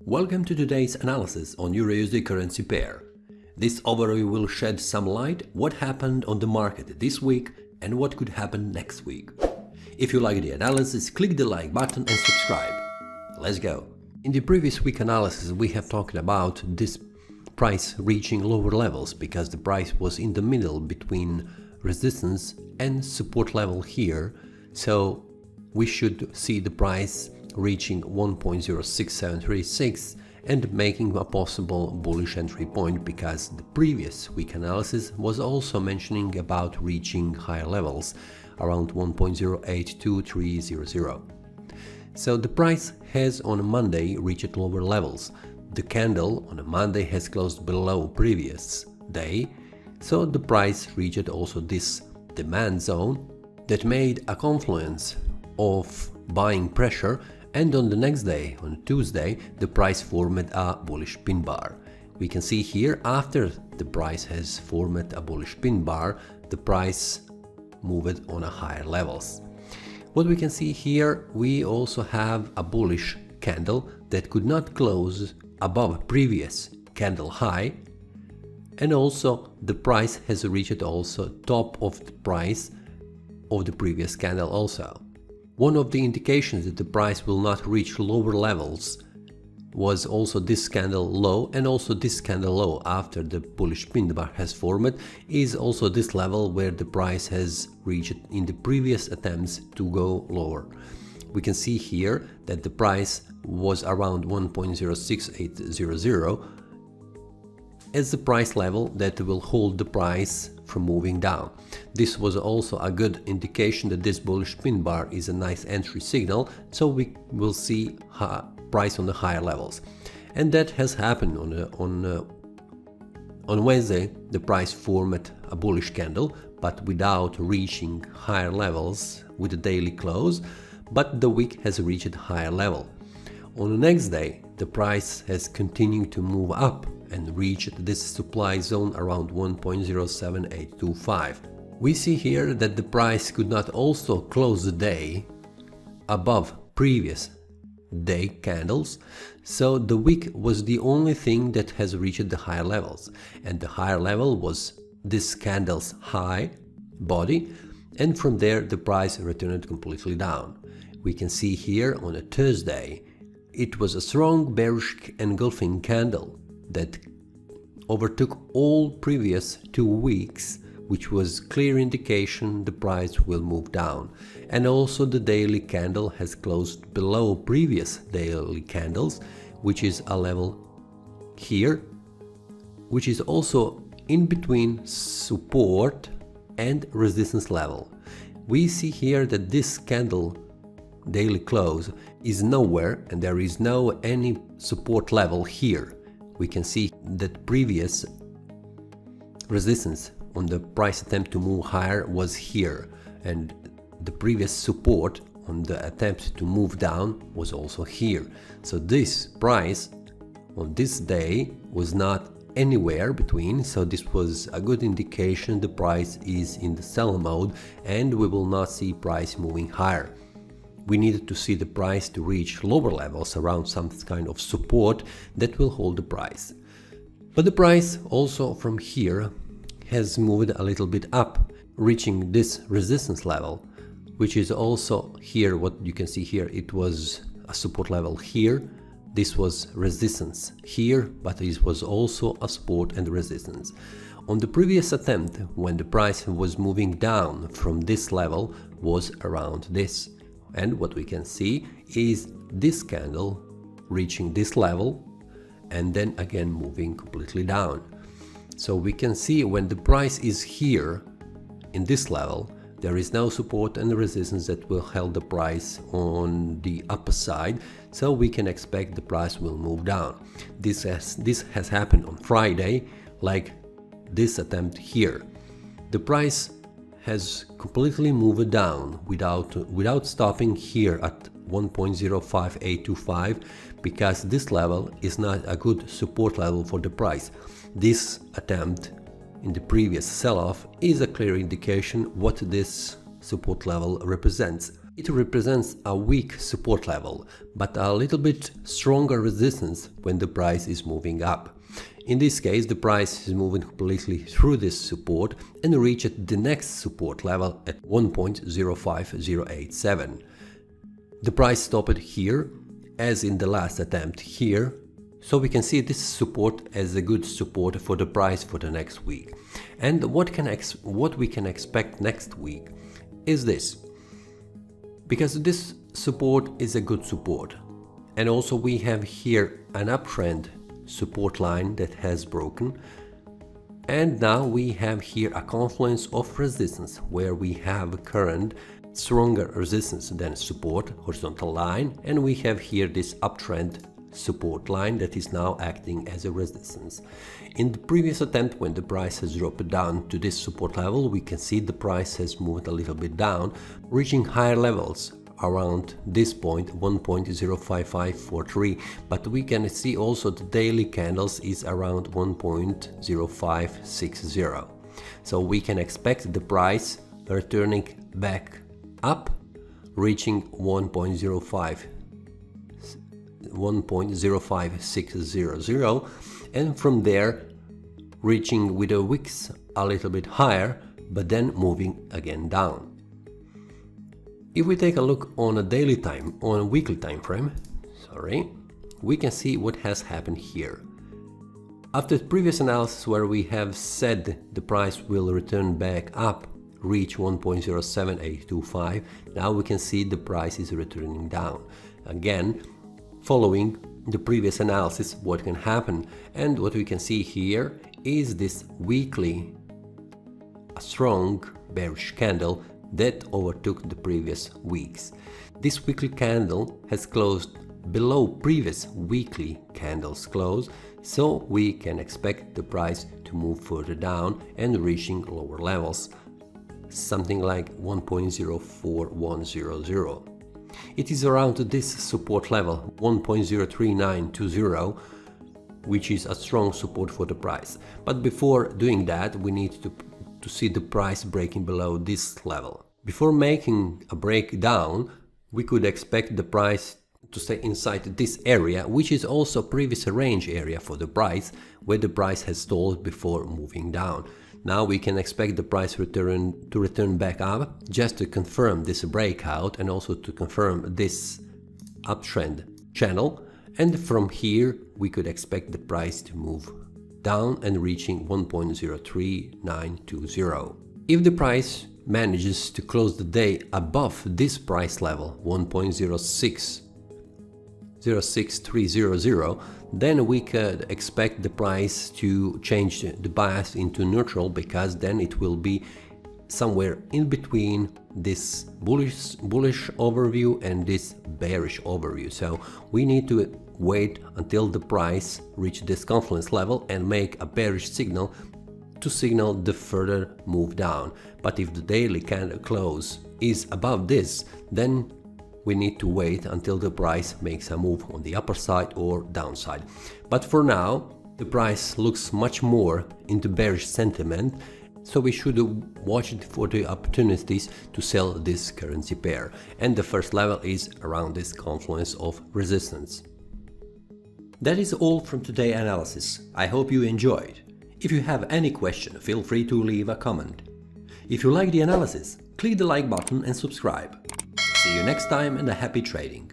Welcome to today's analysis on EURUSD currency pair. This overview will shed some light what happened on the market this week and what could happen next week. If you like the analysis, click the like button and subscribe. Let's go. In the previous week analysis we have talked about this price reaching lower levels because the price was in the middle between resistance and support level here, so we should see the price reaching 1.06736 and making a possible bullish entry point, because the previous week analysis was also mentioning about reaching higher levels around 1.082300. So the price has on Monday reached lower levels. The candle on a Monday has closed below previous day, so the price reached also this demand zone that made a confluence of buying pressure, and on the next day, on Tuesday, the price formed a bullish pin bar. We can see here, after the price has formed a bullish pin bar, the price moved on a higher levels. What we can see here, we also have a bullish candle that could not close above previous candle high, and also the price has reached also top of the price of the previous candle also. One of the indications that the price will not reach lower levels was also this candle low, and also this candle low after the bullish pin bar has formed is also this level where the price has reached in the previous attempts to go lower. We can see here that the price was around 1.06800 as the price level that will hold the price from moving down. This was also a good indication that this bullish pin bar is a nice entry signal, so we will see price on the higher levels. And that has happened on Wednesday. The price formed a bullish candle, but without reaching higher levels with the daily close, but the week has reached higher level. On the next day, the price has continued to move up and reached this supply zone around 1.07825. We see here that the price could not also close the day above previous day candles, so the wick was the only thing that has reached the higher levels, and the higher level was this candle's high body, and from there the price returned completely down. We can see here on a Thursday it was a strong bearish engulfing candle that overtook all previous 2 weeks, which was clear indication the price will move down. And also the daily candle has closed below previous daily candles, which is a level here, which is also in between support and resistance level. We see here that this candle daily close is nowhere, and there is no any support level here. We can see that previous resistance on the price attempt to move higher was here, and the previous support on the attempt to move down was also here. So this price on this day was not anywhere between, so this was a good indication the price is in the sell mode and we will not see price moving higher. We needed to see the price to reach lower levels around some kind of support that will hold the price. But the price also from here has moved a little bit up, reaching this resistance level, which is also here. What you can see here, it was a support level here, this was resistance here, but it was also a support and resistance. On the previous attempt, when the price was moving down from this level, was around this. And what we can see is this candle reaching this level and then again moving completely down. So we can see when the price is here in this level, there is no support and resistance that will hold the price on the upper side, so we can expect the price will move down. This has happened on Friday, like this attempt here. The price has completely moved down without stopping here at 1.05825, because this level is not a good support level for the price. This attempt in the previous sell-off is a clear indication what this support level represents. It represents a weak support level, but a little bit stronger resistance when the price is moving up. In this case, the price is moving completely through this support and reached the next support level at 1.05087. The price stopped here, as in the last attempt here, so we can see this support as a good support for the price for the next week. And what we can expect next week is this, because this support is a good support, and also we have here an uptrend support line that has broken, and now we have here a confluence of resistance where we have current stronger resistance than support horizontal line, and we have here this uptrend support line that is now acting as a resistance. In the previous attempt, when the price has dropped down to this support level, we can see the price has moved a little bit down, reaching higher levels around this point 1.05543, but we can see also the daily candles is around 1.0560. So we can expect the price returning back up, reaching 1.05600, and from there reaching with the wicks a little bit higher, but then moving again down. If we take a look on a weekly time frame, we can see what has happened here. After the previous analysis where we have said the price will return back up, reach 1.07825, now we can see the price is returning down. Again, following the previous analysis, what can happen, and what we can see here is this weekly, a strong bearish candle that overtook the previous weeks. This weekly candle has closed below previous weekly candles close, so we can expect the price to move further down and reaching lower levels, something like 1.04100. It is around this support level 1.03920, which is a strong support for the price. But before doing that, we need to see the price breaking below this level. Before making a breakdown, we could expect the price to stay inside this area, which is also previous range area for the price, where the price has stalled before moving down. Now we can expect the price to return back up, just to confirm this breakout and also to confirm this uptrend channel, and from here we could expect the price to move down and reaching 1.03920. If the price manages to close the day above this price level 1.06300, then we could expect the price to change the bias into neutral, because then it will be somewhere in between this bullish overview and this bearish overview. So we need to wait until the price reach this confluence level and make a bearish signal to signal the further move down. But if the daily candle close is above this, then we need to wait until the price makes a move on the upper side or downside. But for now, the price looks much more into bearish sentiment, so we should watch it for the opportunities to sell this currency pair. And the first level is around this confluence of resistance. That is all from today's analysis. I hope you enjoyed. If you have any question, feel free to leave a comment. If you like the analysis, click the like button and subscribe. See you next time and happy trading!